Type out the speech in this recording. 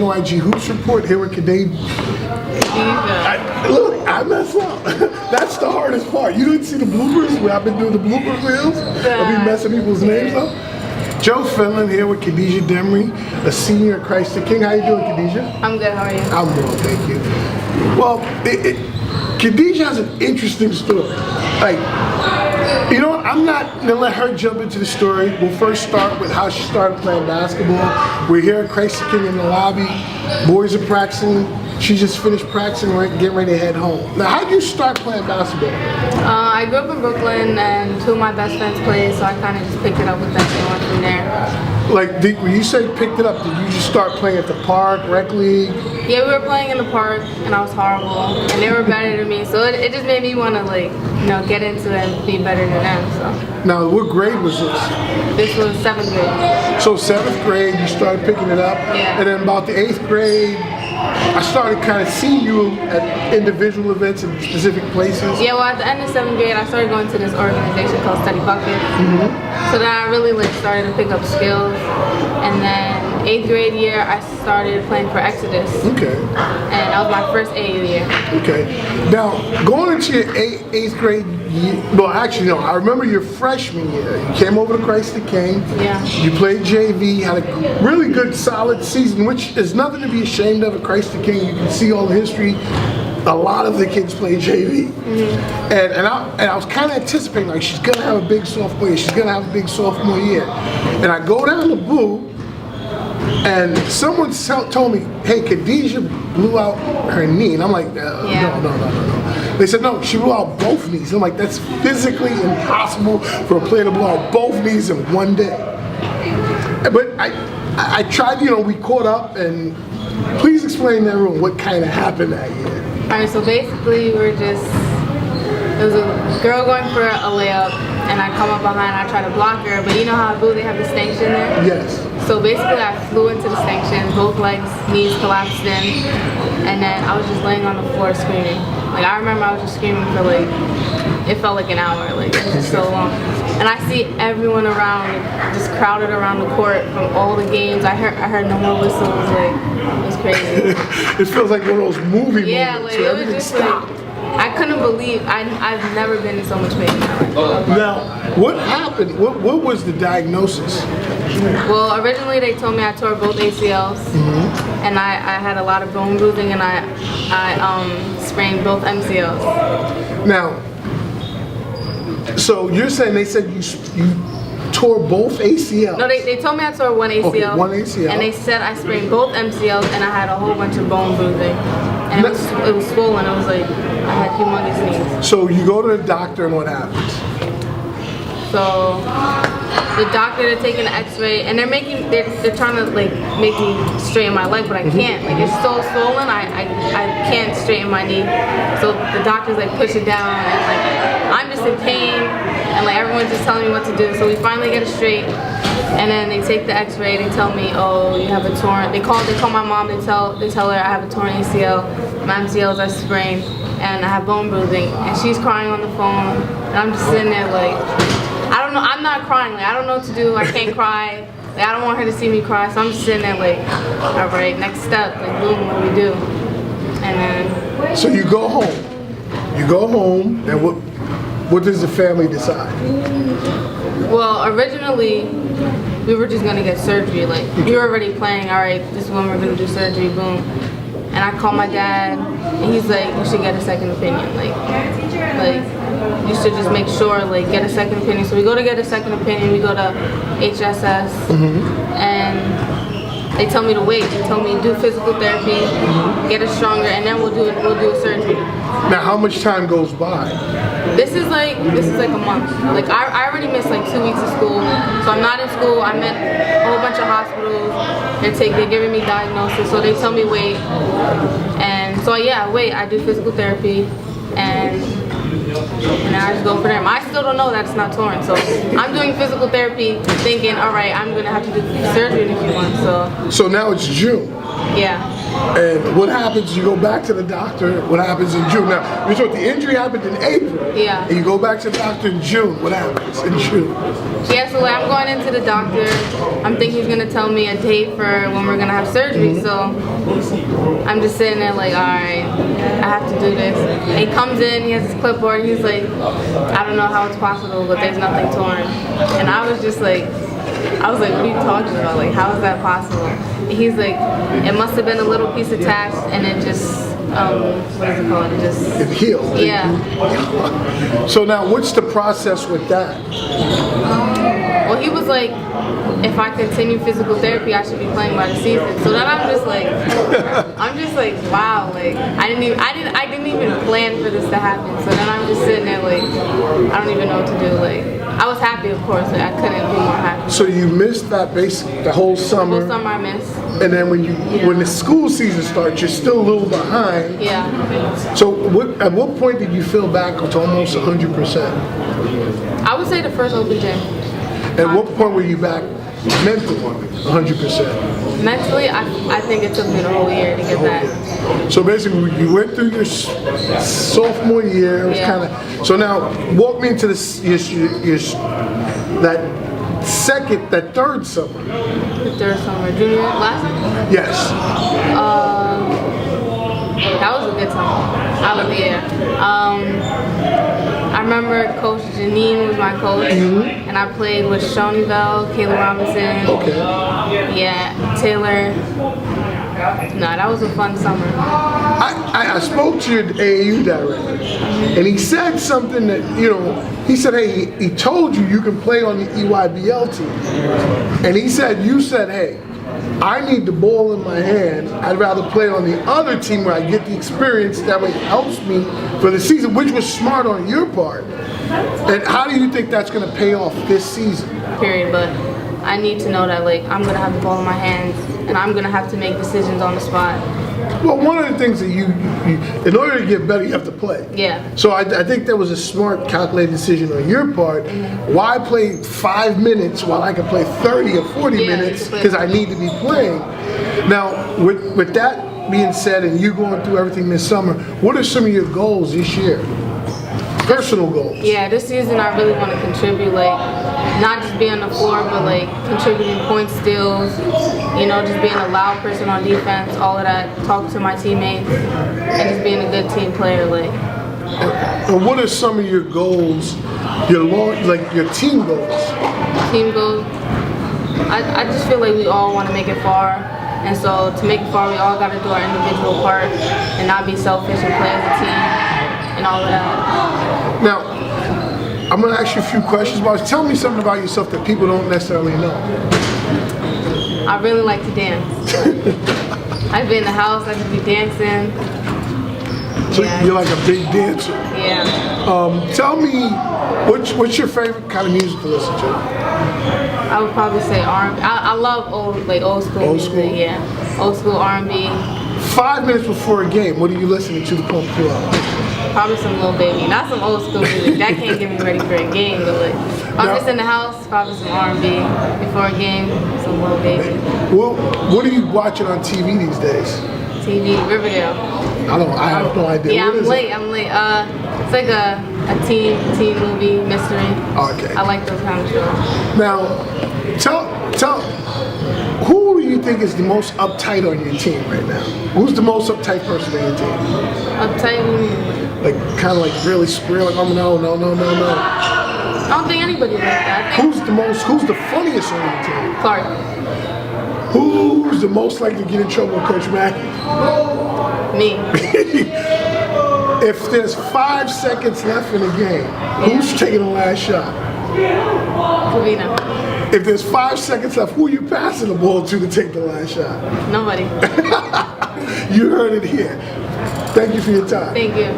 NYGHoops report here with Khadija. Look, I mess up. That's the hardest part. You didn't see the bloopers where I've been doing the blooper reels? I've been messing people's names up. Joe Finland here with Khadija Demry, a senior at Christ the King. How you doing, Khadija? I'm good, how are you? I'm well, thank you. Well, Khadija has an interesting story. Like, you know what, I'm not gonna let her jump into the story. We'll first start with how she started playing basketball. We're here at Christ the King in the lobby. Boys are practicing. She just finished practicing, getting ready to head home. Now, how did you start playing basketball? I grew up in Brooklyn and two of my best friends played, so I kind of just picked it up with them and went from there. Like, when you say picked it up, did you just start playing at the park, rec league? Yeah, we were playing in the park and I was horrible and they were better than me, so it just made me want to, like, you know, get into it and be better than them. So. Now, what grade was this? This was 7th grade. So 7th grade, you started picking it up? Yeah. And then about the 8th grade, I started kind of seeing you at individual events in specific places. Yeah, well, at the end of 7th grade, I started going to this organization called Study Bucket. So then I really started to pick up skills. And then 8th grade year, I started playing for Exodus. Okay. And that was my first AAU year. Okay. Now, going into your 8th grade year, well, actually, no, I remember your freshman year. You came over to Christ the King. Yeah. You played JV, had a really good, solid season, which is nothing to be ashamed of at Christ the King. You can see all the history. A lot of the kids play JV. And I was kind of anticipating, like, she's going to have a big sophomore year. She's going to have a big sophomore year. And I go down the booth, and someone told me, hey, Khadija blew out her knee. And I'm like, no. They said, no, she blew out both knees. I'm like, that's physically impossible for a player to blow out both knees in one day. But I tried, you know, we caught up, and please explain to everyone what kind of happened that year. Alright, so basically it was a girl going for a layup, and I come up behind, I try to block her, but you know how I boo, they have the stanchion there? Yes. So basically I flew into the stanchion, both legs, knees collapsed in, and then I was just laying on the floor screaming. Like, I remember I was just screaming for, like, it felt like an hour, like, it was just so long. And I see everyone around, just crowded around the court from all the games. I heard no more whistles, like, it was crazy. It feels like one of those movie yeah, moments like, where it was everything just stopped. like, I couldn't believe, I've never been in so much pain in my life. Now, what happened? What was the diagnosis? Well, originally they told me I tore both ACLs, and I had a lot of bone bruising, and I sprained both MCLs. Now, so you're saying they said you tore both ACLs? No, they told me I tore one ACL. Okay, one ACL. And they said I sprained both MCLs, and I had a whole bunch of bone bruising. And it was swollen. It was like I had humongous knees. So you go to the doctor, and what happens? So the doctor, they're taking an X-ray, and they're trying to, like, make me straighten my leg, but I can't. Like, it's so swollen, I can't straighten my knee. So the doctor's like push it down, and like I'm just in pain, and like everyone's just telling me what to do. So we finally get it straight, and then they take the X-ray. They tell me, oh, you have a torn. They call my mom. They tell her I have a torn ACL. My MCLs are sprained, and I have bone bruising. And she's crying on the phone, and I'm just sitting there like, I don't know. I'm not crying. Like, I don't know what to do. I can't cry. Like, I don't want her to see me cry. So I'm just sitting there like, all right, next step. Like, boom, what do we do? And then. So you go home. You go home, and what does the family decide? Well, originally, we were just gonna get surgery. Like, we were already planning, all right, this is when we're gonna do surgery, boom. And I called my dad, and he's like, you should get a second opinion. Like you should just make sure, like, get a second opinion. So we go to get a second opinion, we go to HSS, and they tell me to wait. They tell me to do physical therapy, get it stronger, and then we'll do a surgery. Now, how much time goes by? This is like a month. Like, I already missed like 2 weeks of school, so I'm not in school. I'm at a whole bunch of hospitals. They're giving me diagnosis, so they tell me wait. And so yeah, I wait. I do physical therapy, and I just go for them. I still don't know that it's not torn, so I'm doing physical therapy, thinking, all right, I'm gonna have to do surgery in a few months. So now it's June. Yeah. And what happens? You go back to the doctor. What happens in June? Now, you're told the injury happened in April. Yeah. And you go back to the doctor in June. What happens in June? Yeah, so like I'm going into the doctor. I'm thinking he's gonna tell me a date for when we're gonna have surgery. So I'm just sitting there like, all right, I have to do this. And he comes in, he has his clipboard, and he's like, I don't know how it's possible, but there's nothing torn. And I was like, what are you talking about? Like, how is that possible? And he's like, it must have been a little piece attached, and it just, what is it called? It healed. Yeah. So now, what's the process with that? Well, he was like, if I continue physical therapy, I should be playing by the season. So then I'm just like, wow, like I didn't even plan for this to happen. So then I'm just sitting there like, I don't even know what to do. Like, I was happy, of course, but I couldn't be more happy. So you missed that the whole summer. The whole summer I missed. And then when the school season starts, you're still a little behind. Yeah. So at what point did you feel back to almost 100%? I would say the first open gym. At what point were you back mentally 100%? Mentally, I think it took me the whole year to get that. So basically, you went through your sophomore year. It was kind of. So now, walk me into this that third summer. The third summer, junior, last summer? Yes. That was a good summer. I remember Coach Janine was my coach, and I played with Shoney Bell, Kayla Robinson. Okay. Yeah, Taylor. No, that was a fun summer. I spoke to your AAU director, and he said something that, he said, hey, he told you can play on the EYBL team. And he said, you said, hey, I need the ball in my hand. I'd rather play on the other team where I get the experience that way it helps me for the season, which was smart on your part. And how do you think that's going to pay off this season? Period, but I need to know that I'm going to have the ball in my hands and I'm going to have to make decisions on the spot. Well, one of the things that you in order to get better, you have to play. Yeah. So I think that was a smart, calculated decision on your part. Why play 5 minutes while I can play 30 or 40 minutes because I need to be playing? Now, with that being said, and you going through everything this summer, what are some of your goals this year? Personal goals. Yeah, this season I really want to contribute, not just be on the floor, but contributing points, steals, just being a loud person on defense, all of that, talk to my teammates, and just being a good team player. And what are some of your goals, your team goals? Team goals? I just feel like we all want to make it far, and so to make it far, we all got to do our individual part and not be selfish and play as a team and all of that. Now, I'm going to ask you a few questions, but tell me something about yourself that people don't necessarily know. I really like to dance. I'd be in the house, I could be dancing. So you're like a big dancer. Yeah. Tell me, what's your favorite kind of music to listen to? I would probably say R&B. I love old school music. Yeah, old school R&B. 5 minutes before a game, what are you listening to pump you up? Probably some Lil Baby. Not some old school music. That can't get me ready for a game, but if I'm just in the house, probably some R&B. Before a game, some Lil Baby. Well, what are you watching on TV these days? TV, Riverdale. I have no idea. Yeah, I'm late. It's like a teen movie mystery. Okay. I like those kind of shows. Now, tell who do you think is the most uptight on your team right now? Who's the most uptight person on your team? Uptight? Kind of really squeal, no. I don't think anybody like that. Who's the funniest on your team? Clark. Who's the most likely to get in trouble with Coach Mackey? Me. If there's 5 seconds left in the game, who's taking the last shot? Kavina. If there's 5 seconds left, who are you passing the ball to take the last shot? Nobody. You heard it here. Thank you for your time. Thank you.